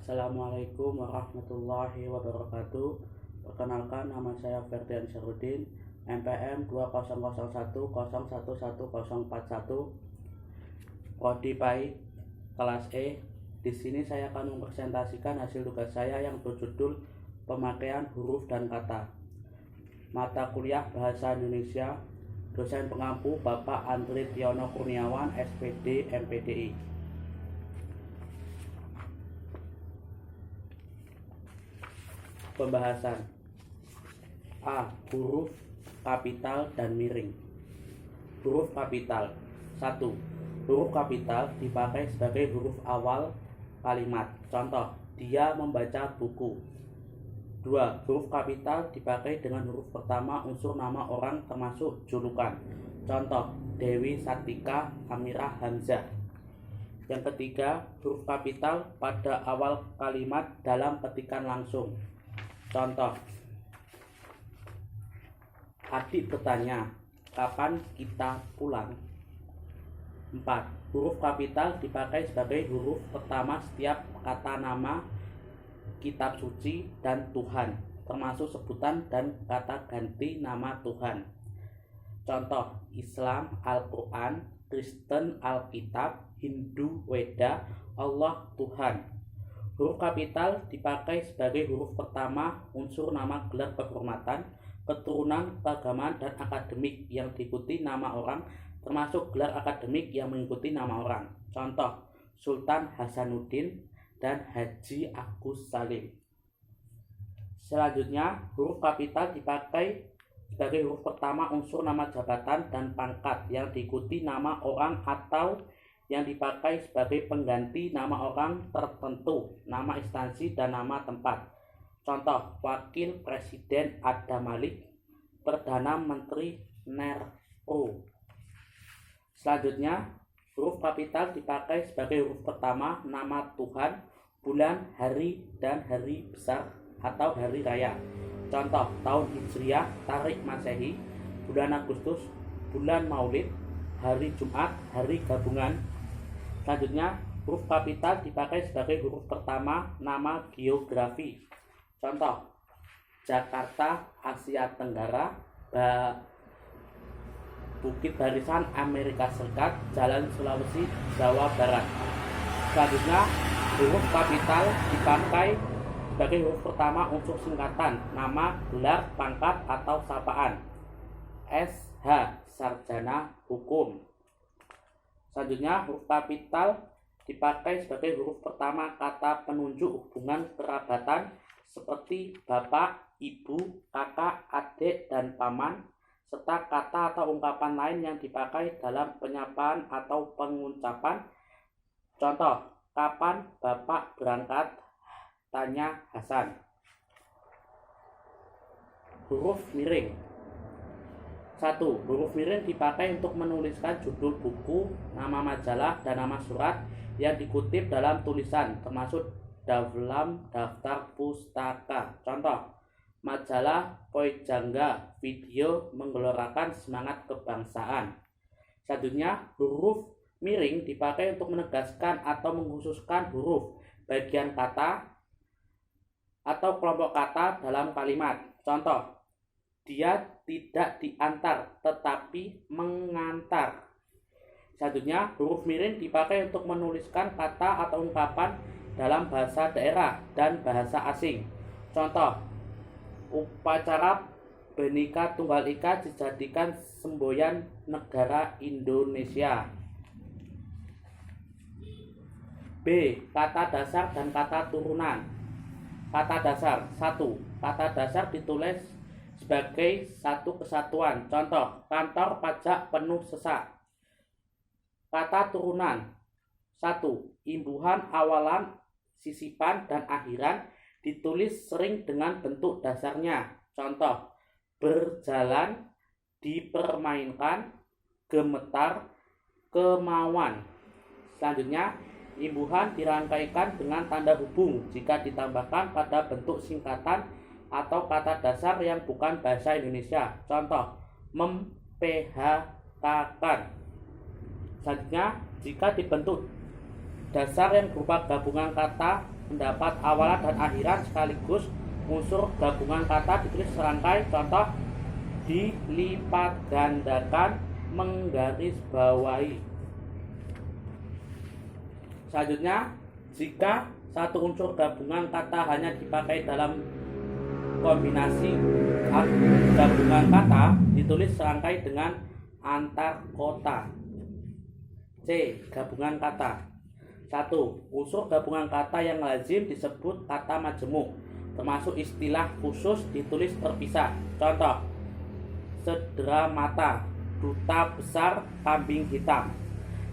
Assalamualaikum warahmatullahi wabarakatuh. Perkenalkan, nama saya Ferdian Syarudin, NPM 200101111041, Prodi PAI kelas E. Di sini saya akan mempresentasikan hasil tugas saya yang berjudul Pemakaian Huruf dan Kata. Mata kuliah Bahasa Indonesia, dosen pengampu Bapak Andri Tiono Kurniawan, SPD, MPDI. Pembahasan. A. Huruf kapital dan miring. Huruf kapital. 1. Huruf kapital dipakai sebagai huruf awal kalimat. Contoh, dia membaca buku. 2. Huruf kapital dipakai dengan huruf pertama unsur nama orang termasuk julukan. Contoh, Dewi Sartika Amirah Hamzah. Yang ketiga, huruf kapital pada awal kalimat dalam ketikan langsung. Contoh, adik bertanya, kapan kita pulang? 4. Huruf kapital dipakai sebagai huruf pertama setiap kata nama, kitab suci, dan Tuhan, termasuk sebutan dan kata ganti nama Tuhan. Contoh, Islam Al-Quran, Kristen Alkitab, Hindu Weda, Allah Tuhan. Huruf kapital dipakai sebagai huruf pertama unsur nama gelar kehormatan, keturunan, keagamaan, dan akademik yang diikuti nama orang, termasuk gelar akademik yang mengikuti nama orang. Contoh, Sultan Hasanuddin dan Haji Agus Salim. Selanjutnya, huruf kapital dipakai sebagai huruf pertama unsur nama jabatan dan pangkat yang diikuti nama orang atau yang dipakai sebagai pengganti nama orang tertentu, nama instansi, dan nama tempat. Contoh, Wakil Presiden Adam Malik, Perdana Menteri Nero. Selanjutnya, huruf kapital dipakai sebagai huruf pertama nama Tuhan, bulan, hari, dan hari besar atau hari raya. Contoh, tahun Hijriah, Tarik Masehi, bulan Agustus, bulan Maulid, hari Jumat, hari gabungan. Selanjutnya, huruf kapital dipakai sebagai huruf pertama nama geografi. Contoh, Jakarta, Asia Tenggara, Bukit Barisan, Amerika Serikat, Jalan Sulawesi, Jawa Barat. Selanjutnya, huruf kapital dipakai sebagai huruf pertama unsur singkatan, nama, gelar, pangkat, atau sapaan. SH, Sarjana Hukum. Selanjutnya, huruf kapital dipakai sebagai huruf pertama kata penunjuk hubungan kerabatan seperti bapak, ibu, kakak, adik, dan paman, serta kata atau ungkapan lain yang dipakai dalam penyapaan atau pengucapan. Contoh, kapan bapak berangkat? Tanya Hasan. Huruf miring. 1. Huruf miring dipakai untuk menuliskan judul buku, nama majalah, dan nama surat yang dikutip dalam tulisan, termasuk dalam daftar pustaka. Contoh, majalah Poijangga, video menggelorakan semangat kebangsaan. Selanjutnya, huruf miring dipakai untuk menegaskan atau mengkhususkan huruf, bagian kata, atau kelompok kata dalam kalimat. Contoh, dia tidak diantar tetapi mengantar. Selanjutnya, huruf miring dipakai untuk menuliskan kata atau ungkapan dalam bahasa daerah dan bahasa asing. Contoh, upacara Bhinneka Tunggal Ika dijadikan semboyan negara Indonesia. B. Kata dasar dan kata turunan. Kata dasar. 1. Kata dasar ditulis sebagai satu kesatuan. Contoh, kantor pajak penuh sesak. Kata turunan. 1. Imbuhan, awalan, sisipan, dan akhiran ditulis sering dengan bentuk dasarnya. Contoh, berjalan, dipermainkan, gemetar, kemauan. Selanjutnya, imbuhan dirangkaikan dengan tanda hubung jika ditambahkan pada bentuk singkatan atau kata dasar yang bukan bahasa Indonesia. Contoh, memphk-kan. Selanjutnya, jika dibentuk dasar yang berupa gabungan kata mendapat awalan dan akhiran sekaligus unsur gabungan kata ditulis serangkai. Contoh: dilipat gandakan, menggarisbawahi. Selanjutnya, jika satu unsur gabungan kata hanya dipakai dalam kombinasi gabungan kata ditulis serangkai dengan antar kota. C. Gabungan kata. 1. Unsur gabungan kata yang lazim disebut kata majemuk, termasuk istilah khusus ditulis terpisah. Contoh: sedera mata, duta besar, kambing hitam.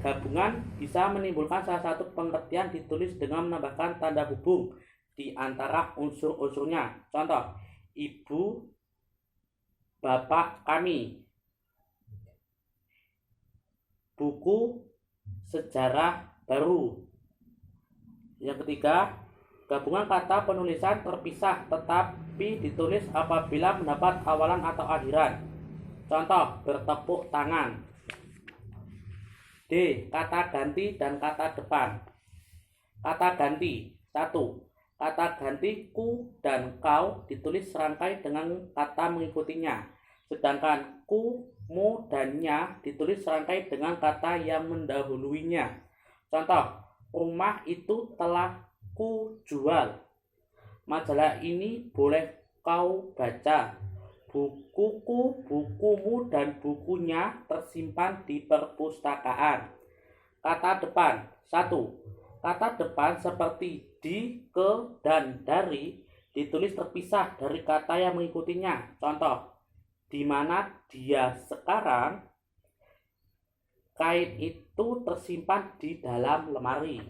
Gabungan bisa menimbulkan salah satu pengertian ditulis dengan menambahkan tanda hubung di antara unsur-unsurnya. Contoh: ibu, bapak kami. Buku, sejarah baru. Yang ketiga, gabungan kata penulisan terpisah tetapi ditulis apabila mendapat awalan atau akhiran. Contoh: bertepuk tangan. D. Kata ganti dan kata depan. Kata ganti. 1. Kata ganti ku dan kau ditulis serangkai dengan kata mengikutinya, sedangkan ku, mu, dan nya ditulis serangkai dengan kata yang mendahuluinya. Contoh: rumah itu telah ku jual. Majalah ini boleh kau baca. Bukuku, bukumu, dan bukunya tersimpan di perpustakaan. Kata depan. 1. Kata depan seperti di, ke, dan dari ditulis terpisah dari kata yang mengikutinya. Contoh: di mana dia sekarang, kain itu tersimpan di dalam lemari.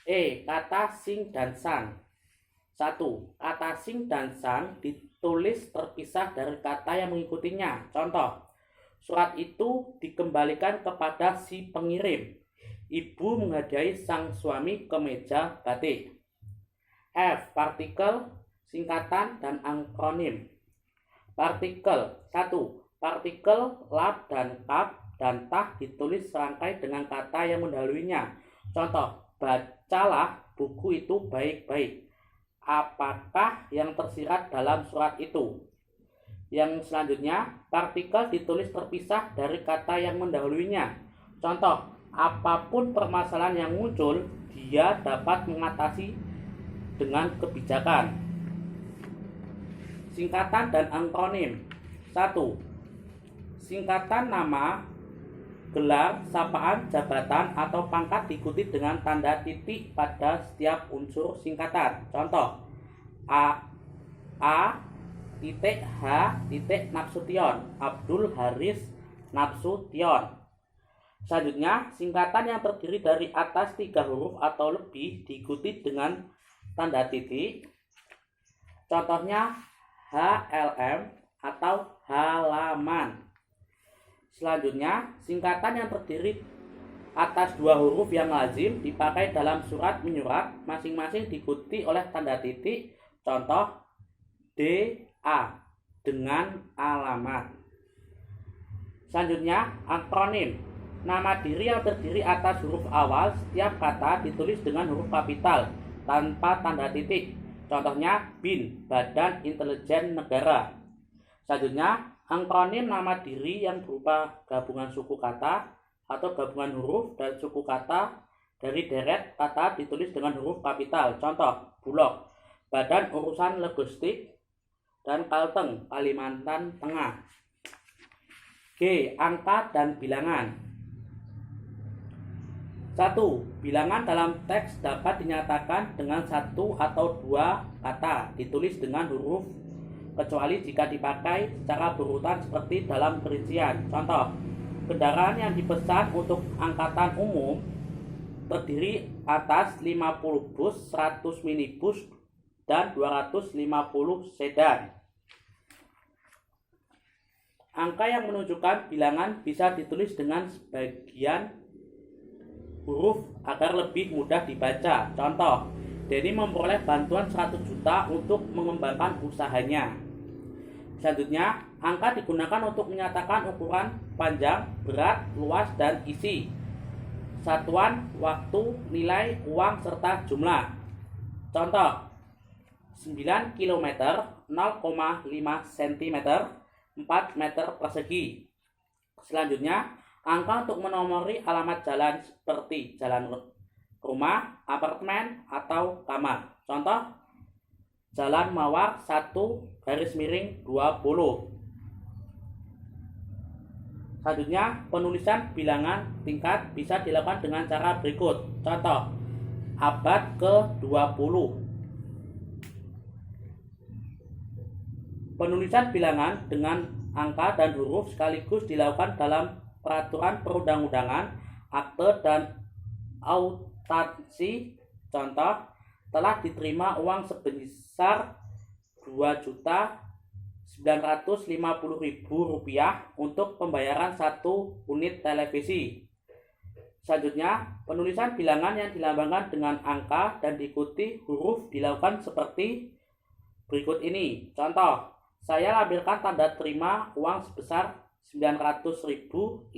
E. Kata sing dan sang. 1. Kata sing dan sang ditulis terpisah dari kata yang mengikutinya. Contoh: surat itu dikembalikan kepada si pengirim. Ibu menghadiahi sang suami kemeja batik. F. Partikel, singkatan, dan akronim. Partikel. 1. Partikel lab dan kap dan tah ditulis serangkai dengan kata yang mendahuluinya. Contoh: bacalah buku itu baik-baik. Apakah yang tersirat dalam surat itu? Yang selanjutnya, partikel ditulis terpisah dari kata yang mendahuluinya. Contoh: apapun permasalahan yang muncul, dia dapat mengatasi dengan kebijakan. Singkatan dan akronim. 1. Singkatan nama, gelar, sapaan, jabatan, atau pangkat diikuti dengan tanda titik pada setiap unsur singkatan. Contoh: A titik H titik Nasution, Abdul Haris Nasution. Selanjutnya, singkatan yang terdiri dari atas 3 huruf atau lebih diikuti dengan tanda titik. Contohnya HLM atau halaman. Selanjutnya, singkatan yang terdiri atas 2 huruf yang lazim dipakai dalam surat menyurat, masing-masing diikuti oleh tanda titik. Contoh: DA dengan alamat. Selanjutnya, akronim. Nama diri yang terdiri atas huruf awal setiap kata ditulis dengan huruf kapital tanpa tanda titik. Contohnya BIN, Badan Intelijen Negara. Selanjutnya, akronim nama diri yang berupa gabungan suku kata atau gabungan huruf dan suku kata dari deret kata ditulis dengan huruf kapital. Contoh: Bulog, Badan Urusan Logistik, dan Kalteng, Kalimantan Tengah. G. Angka dan bilangan. 1. Bilangan dalam teks dapat dinyatakan dengan 1 atau 2 kata ditulis dengan huruf kecuali jika dipakai secara berurutan seperti dalam perincian. Contoh: kendaraan yang dipesan untuk angkatan umum terdiri atas 50 bus, 100 minibus, dan 250 sedan. Angka yang menunjukkan bilangan bisa ditulis dengan sebagian huruf agar lebih mudah dibaca. Contoh: Denny memperoleh bantuan 100 juta untuk mengembangkan usahanya. Selanjutnya, angka digunakan untuk menyatakan ukuran, panjang, berat, luas, dan isi, satuan, waktu, nilai, uang, serta jumlah. Contoh, 9 km 0,5 cm 4 meter persegi. Selanjutnya, angka untuk menomori alamat jalan seperti jalan rumah, apartemen, atau kamar. Contoh, Jalan Mawar 1-20. Selanjutnya, penulisan bilangan tingkat bisa dilakukan dengan cara berikut. Contoh, abad ke-20. Penulisan bilangan dengan angka dan huruf sekaligus dilakukan dalam peraturan perundang-undangan, akte, dan autansi. Contoh, telah diterima uang sebesar Rp2.950.000 untuk pembayaran 1 unit televisi. Selanjutnya, penulisan bilangan yang dilambangkan dengan angka dan diikuti huruf dilakukan seperti berikut ini. Contoh, saya lampirkan tanda terima uang sebesar Rp900.500.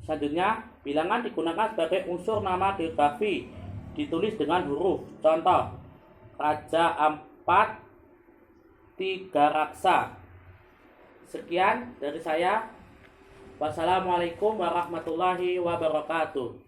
Selanjutnya, bilangan digunakan sebagai unsur nama geografi, ditulis dengan huruf. Contoh, Raja Ampat, Tiga Raksa. Sekian dari saya. Wassalamualaikum warahmatullahi wabarakatuh.